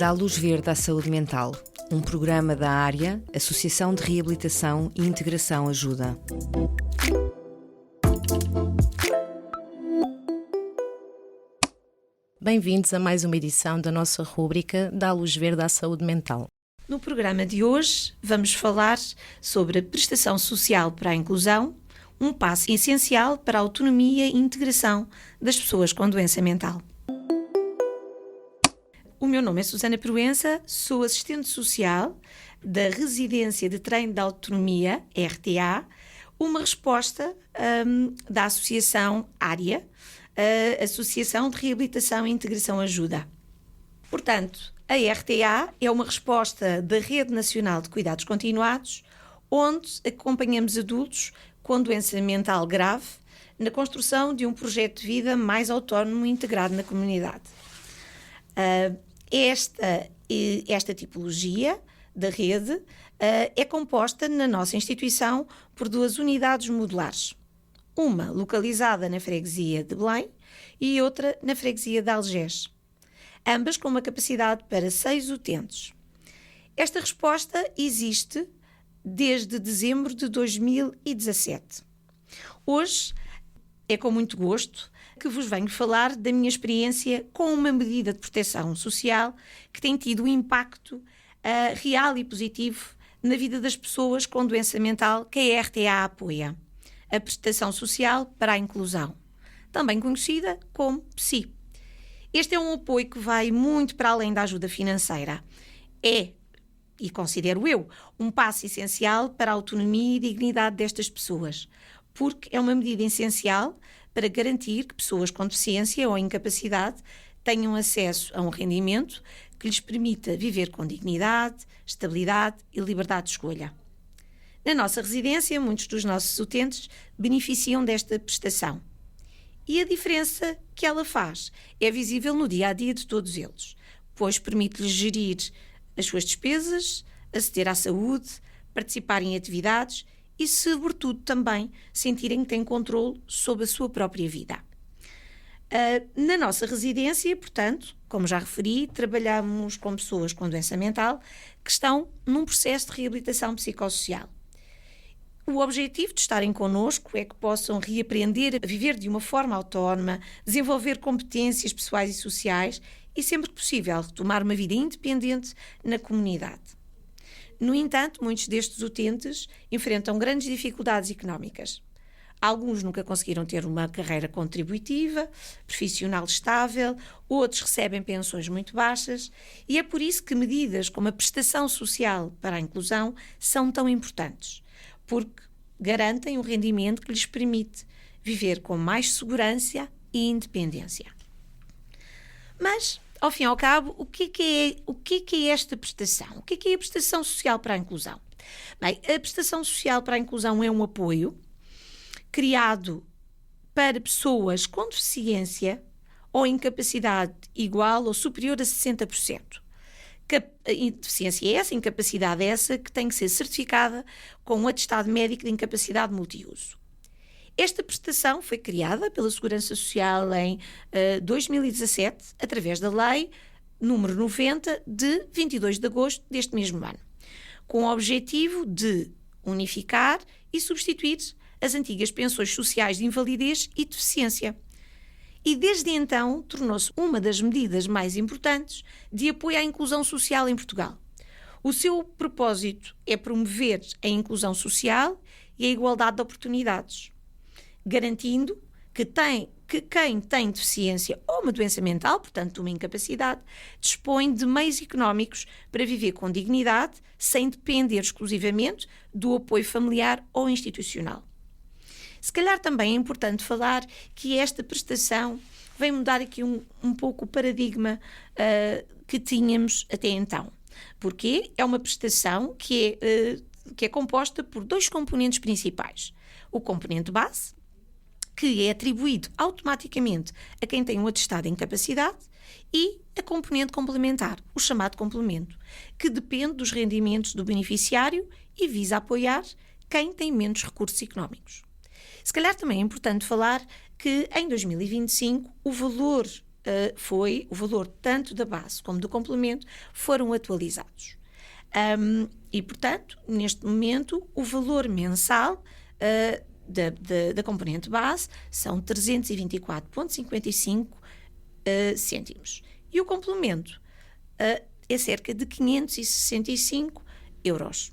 Dá luz verde à saúde mental, um programa da área, Associação de Reabilitação e Integração Ajuda. Bem-vindos a mais uma edição da nossa rúbrica Dá luz verde à saúde mental. No programa de hoje vamos falar sobre a prestação social para a inclusão, um passo essencial para a autonomia e integração das pessoas com doença mental. O meu nome é Susana Proença, sou assistente social da Residência de Treino de Autonomia, RTA, uma resposta da Associação AREA, a Associação de Reabilitação e Integração Ajuda. Portanto, a RTA é uma resposta da Rede Nacional de Cuidados Continuados, onde acompanhamos adultos com doença mental grave na construção de um projeto de vida mais autónomo e integrado na comunidade. Esta tipologia da rede é composta na nossa instituição por duas unidades modulares. Uma localizada na freguesia de Belém e outra na freguesia de Algés. Ambas com uma capacidade para 6 utentes. Esta resposta existe desde dezembro de 2017. Hoje é com muito gosto que vos venho falar da minha experiência com uma medida de proteção social que tem tido um impacto real e positivo na vida das pessoas com doença mental que a RTA apoia. A Prestação Social para a Inclusão, também conhecida como PSI. Este é um apoio que vai muito para além da ajuda financeira. É, e considero eu, um passo essencial para a autonomia e dignidade destas pessoas, porque é uma medida essencial para garantir que pessoas com deficiência ou incapacidade tenham acesso a um rendimento que lhes permita viver com dignidade, estabilidade e liberdade de escolha. Na nossa residência, muitos dos nossos utentes beneficiam desta prestação. E a diferença que ela faz é visível no dia-a-dia de todos eles, pois permite-lhes gerir as suas despesas, aceder à saúde, participar em atividades e, sobretudo, também sentirem que têm controle sobre a sua própria vida. Na nossa residência, portanto, como já referi, trabalhamos com pessoas com doença mental que estão num processo de reabilitação psicossocial. O objetivo de estarem connosco é que possam reaprender a viver de uma forma autónoma, desenvolver competências pessoais e sociais e, sempre que possível, retomar uma vida independente na comunidade. No entanto, muitos destes utentes enfrentam grandes dificuldades económicas. Alguns nunca conseguiram ter uma carreira contributiva, profissional estável, outros recebem pensões muito baixas e é por isso que medidas como a prestação social para a inclusão são tão importantes, porque garantem um rendimento que lhes permite viver com mais segurança e independência. Mas, ao fim e ao cabo, o que é esta prestação? O que é a prestação social para a inclusão? Bem, a prestação social para a inclusão é um apoio criado para pessoas com deficiência ou incapacidade igual ou superior a 60%. Deficiência é essa, incapacidade é essa que tem que ser certificada com um atestado médico de incapacidade multiuso. Esta prestação foi criada pela Segurança Social em 2017, através da Lei número 90, de 22 de agosto deste mesmo ano, com o objetivo de unificar e substituir as antigas pensões sociais de invalidez e deficiência. E desde então tornou-se uma das medidas mais importantes de apoio à inclusão social em Portugal. O seu propósito é promover a inclusão social e a igualdade de oportunidades, garantindo que quem tem deficiência ou uma doença mental, portanto uma incapacidade, dispõe de meios económicos para viver com dignidade, sem depender exclusivamente do apoio familiar ou institucional. Se calhar também é importante falar que esta prestação vem mudar aqui um pouco o paradigma que tínhamos até então. Porque é uma prestação que é composta por 2 componentes principais. O componente base, que é atribuído automaticamente a quem tem um atestado de incapacidade, e a componente complementar, o chamado complemento, que depende dos rendimentos do beneficiário e visa apoiar quem tem menos recursos económicos. Se calhar também é importante falar que em 2025 o valor foi o valor tanto da base como do complemento foram atualizados. E, portanto, neste momento, o valor mensal da componente base são 324,55 cêntimos. E o complemento é cerca de 565 euros.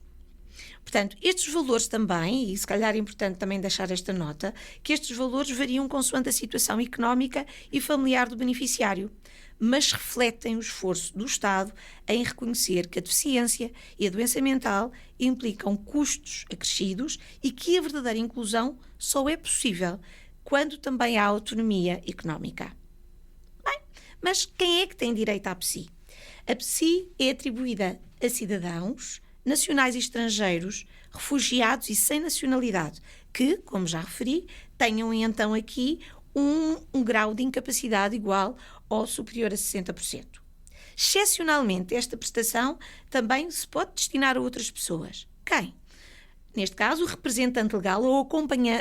Portanto, estes valores também, e se calhar é importante também deixar esta nota, que estes valores variam consoante a situação económica e familiar do beneficiário, mas refletem o esforço do Estado em reconhecer que a deficiência e a doença mental implicam custos acrescidos e que a verdadeira inclusão só é possível quando também há autonomia económica. Bem, mas quem é que tem direito à PSI? A PSI é atribuída a cidadãos nacionais e estrangeiros, refugiados e sem nacionalidade, que, como já referi, tenham então aqui um grau de incapacidade igual ou superior a 60%. Excepcionalmente, esta prestação também se pode destinar a outras pessoas. Quem? Neste caso, o representante legal ou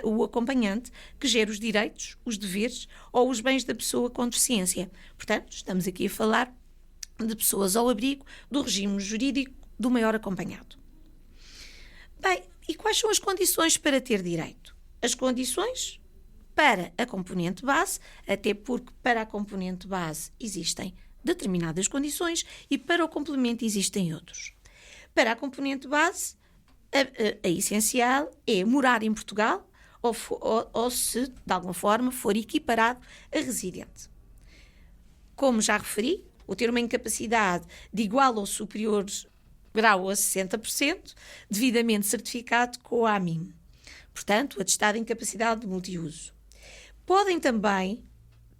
o acompanhante que gera os direitos, os deveres ou os bens da pessoa com deficiência. Portanto, estamos aqui a falar de pessoas ao abrigo do regime jurídico do maior acompanhado. Bem, e quais são as condições para ter direito? As condições para a componente base, até porque para a componente base existem determinadas condições e para o complemento existem outros. Para a componente base, a essencial é morar em Portugal ou se, de alguma forma, for equiparado a residente. Como já referi, ou ter uma incapacidade de igual ou superior grau a 60%, devidamente certificado com a AMIM. Portanto, o atestado de incapacidade de multiuso. Podem também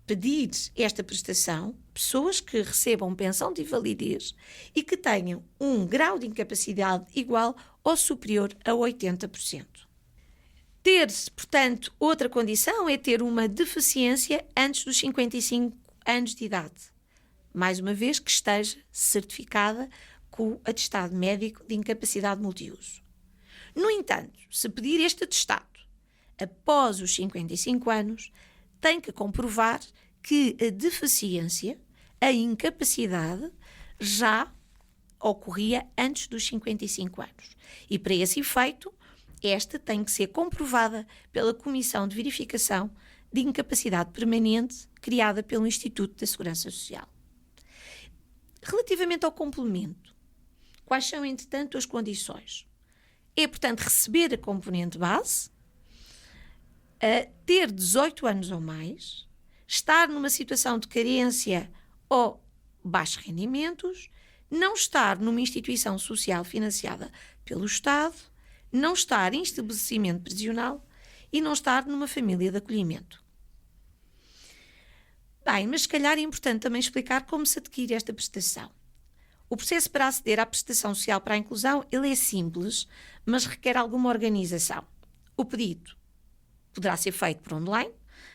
pedir esta prestação pessoas que recebam pensão de invalidez e que tenham um grau de incapacidade igual ou superior a 80%. Portanto, outra condição é ter uma deficiência antes dos 55 anos de idade. Mais uma vez, que esteja certificada com o atestado médico de incapacidade multiuso. No entanto, se pedir este atestado após os 55 anos, tem que comprovar que a deficiência, a incapacidade, já ocorria antes dos 55 anos. E para esse efeito, esta tem que ser comprovada pela Comissão de Verificação de Incapacidade Permanente criada pelo Instituto da Segurança Social. Relativamente ao complemento, quais são, entretanto, as condições? É, portanto, receber a componente base, ter 18 anos ou mais, estar numa situação de carência ou baixos rendimentos, não estar numa instituição social financiada pelo Estado, não estar em estabelecimento prisional e não estar numa família de acolhimento. Bem, mas se calhar é importante também explicar como se adquire esta prestação. O processo para aceder à prestação social para a inclusão, ele é simples, mas requer alguma organização. O pedido poderá ser feito por online,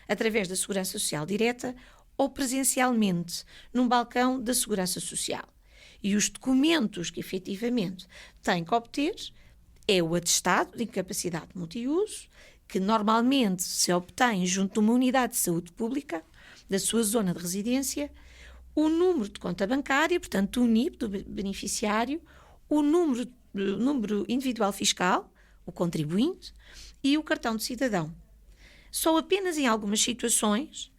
através da Segurança Social Direta ou presencialmente num balcão da Segurança Social. E os documentos que efetivamente tem que obter é o atestado de incapacidade multiuso, que normalmente se obtém junto de uma unidade de saúde pública da sua zona de residência, o número de conta bancária, portanto o NIB do beneficiário, o número individual fiscal, o contribuinte, e o cartão de cidadão. Só apenas em algumas situações,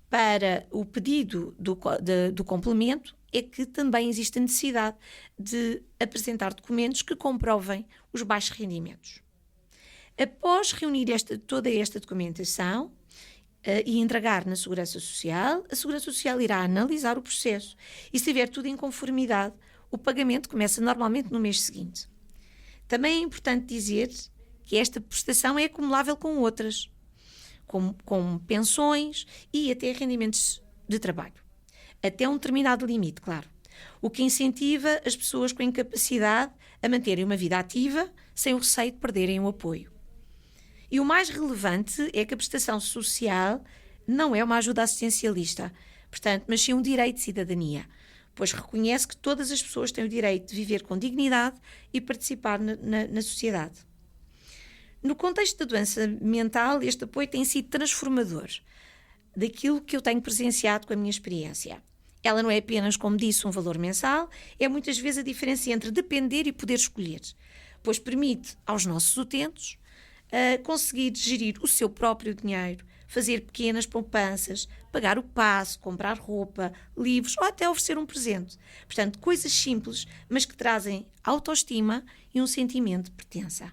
para o pedido do complemento, é que também existe a necessidade de apresentar documentos que comprovem os baixos rendimentos. Após reunir toda esta documentação e entregar na Segurança Social, a Segurança Social irá analisar o processo e, se tiver tudo em conformidade, o pagamento começa normalmente no mês seguinte. Também é importante dizer que esta prestação é acumulável com outras, com pensões e até rendimentos de trabalho. Até um determinado limite, claro. O que incentiva as pessoas com incapacidade a manterem uma vida ativa sem o receio de perderem o apoio. E o mais relevante é que a prestação social não é uma ajuda assistencialista, portanto, mas sim um direito de cidadania, pois reconhece que todas as pessoas têm o direito de viver com dignidade e participar na sociedade. No contexto da doença mental, este apoio tem sido transformador. daquilo que eu tenho presenciado com a minha experiência. Ela não é apenas, como disse, um valor mensal, é muitas vezes a diferença entre depender e poder escolher, pois permite aos nossos utentes conseguir gerir o seu próprio dinheiro, fazer pequenas poupanças, pagar o passe, comprar roupa, livros ou até oferecer um presente. Portanto, coisas simples, mas que trazem autoestima e um sentimento de pertença.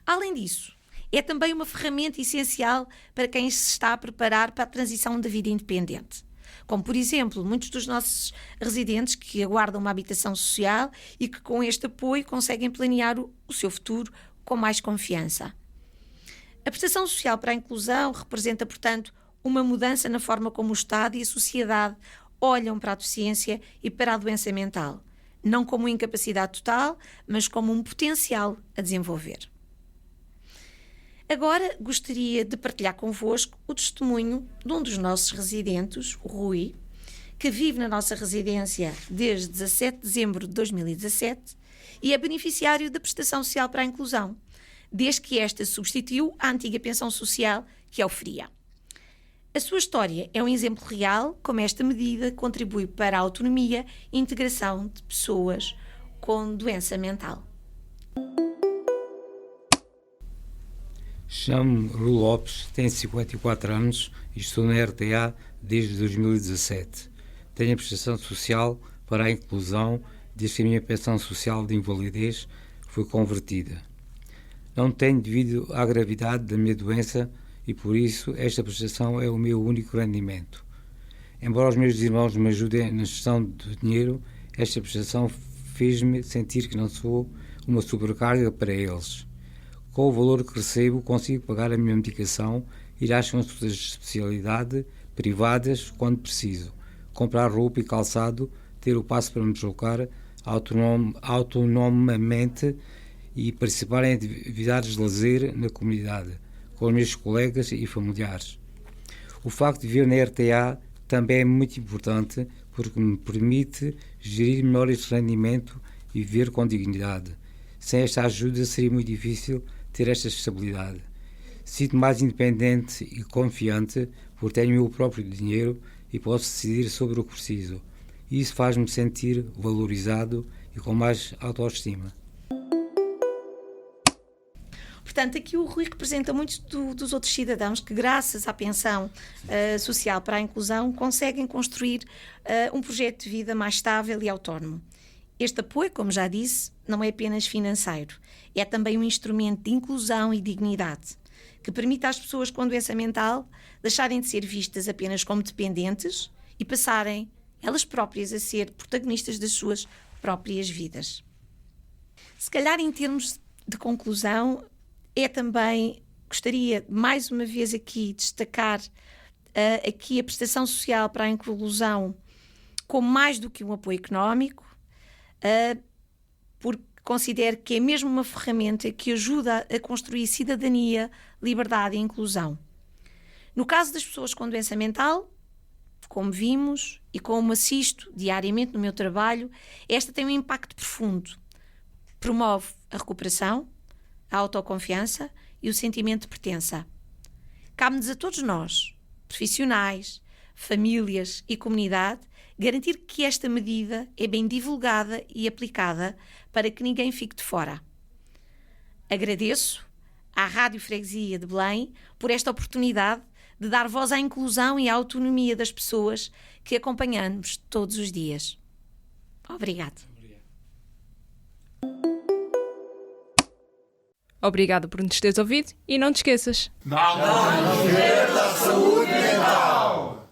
Além disso, é também uma ferramenta essencial para quem se está a preparar para a transição da vida independente. Como, por exemplo, muitos dos nossos residentes que aguardam uma habitação social e que com este apoio conseguem planear o seu futuro com mais confiança. A prestação social para a inclusão representa, portanto, uma mudança na forma como o Estado e a sociedade olham para a deficiência e para a doença mental, não como uma incapacidade total, mas como um potencial a desenvolver. Agora gostaria de partilhar convosco o testemunho de um dos nossos residentes, o Rui, que vive na nossa residência desde 17 de dezembro de 2017 e é beneficiário da prestação social para a inclusão, desde que esta substituiu a antiga pensão social que oferia. A sua história é um exemplo real como esta medida contribui para a autonomia e integração de pessoas com doença mental. Chamo-me Rui Lopes, tenho 54 anos e estou na RTA desde 2017. Tenho a prestação social para a inclusão desde que a minha pensão social de invalidez foi convertida. Não tenho devido à gravidade da minha doença e por isso esta prestação é o meu único rendimento. Embora os meus irmãos me ajudem na gestão do dinheiro, esta prestação fez-me sentir que não sou uma sobrecarga para eles. Com o valor que recebo, consigo pagar a minha medicação, ir às consultas de especialidade privadas quando preciso, comprar roupa e calçado, ter o passe para me deslocar autonomamente e participar em atividades de lazer na comunidade, com os meus colegas e familiares. O facto de viver na RTA também é muito importante porque me permite gerir melhor este rendimento e viver com dignidade. Sem esta ajuda seria muito difícil ter esta estabilidade. Sinto-me mais independente e confiante porque tenho o meu próprio dinheiro e posso decidir sobre o que preciso. Isso faz-me sentir valorizado e com mais autoestima. Portanto, aqui o Rui representa muitos dos outros cidadãos que, graças à pensão social para a inclusão, conseguem construir um projeto de vida mais estável e autónomo. Este apoio, como já disse, não é apenas financeiro, é também um instrumento de inclusão e dignidade, que permite às pessoas com doença mental deixarem de ser vistas apenas como dependentes e passarem elas próprias a ser protagonistas das suas próprias vidas. Se calhar, em termos de conclusão, gostaria mais uma vez aqui destacar aqui a prestação social para a inclusão como mais do que um apoio económico, porque considero que é mesmo uma ferramenta que ajuda a construir cidadania, liberdade e inclusão. No caso das pessoas com doença mental, como vimos e como assisto diariamente no meu trabalho, esta tem um impacto profundo. Promove a recuperação, a autoconfiança e o sentimento de pertença. Cabe-nos a todos nós, profissionais, famílias e comunidade, garantir que esta medida é bem divulgada e aplicada para que ninguém fique de fora. Agradeço à Rádio Freguesia de Belém por esta oportunidade de dar voz à inclusão e à autonomia das pessoas que acompanhamos todos os dias. Obrigada. Obrigada por nos teres ouvido e não te esqueças. Dá-nos ver da saúde mental.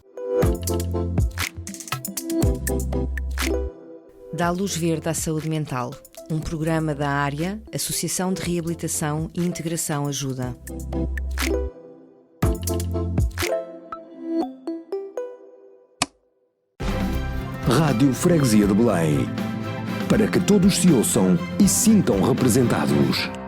Dá luz verde à saúde mental. Um programa da área, Associação de Reabilitação e Integração Ajuda. Rádio Freguesia de Belém. Para que todos se ouçam e sintam representados.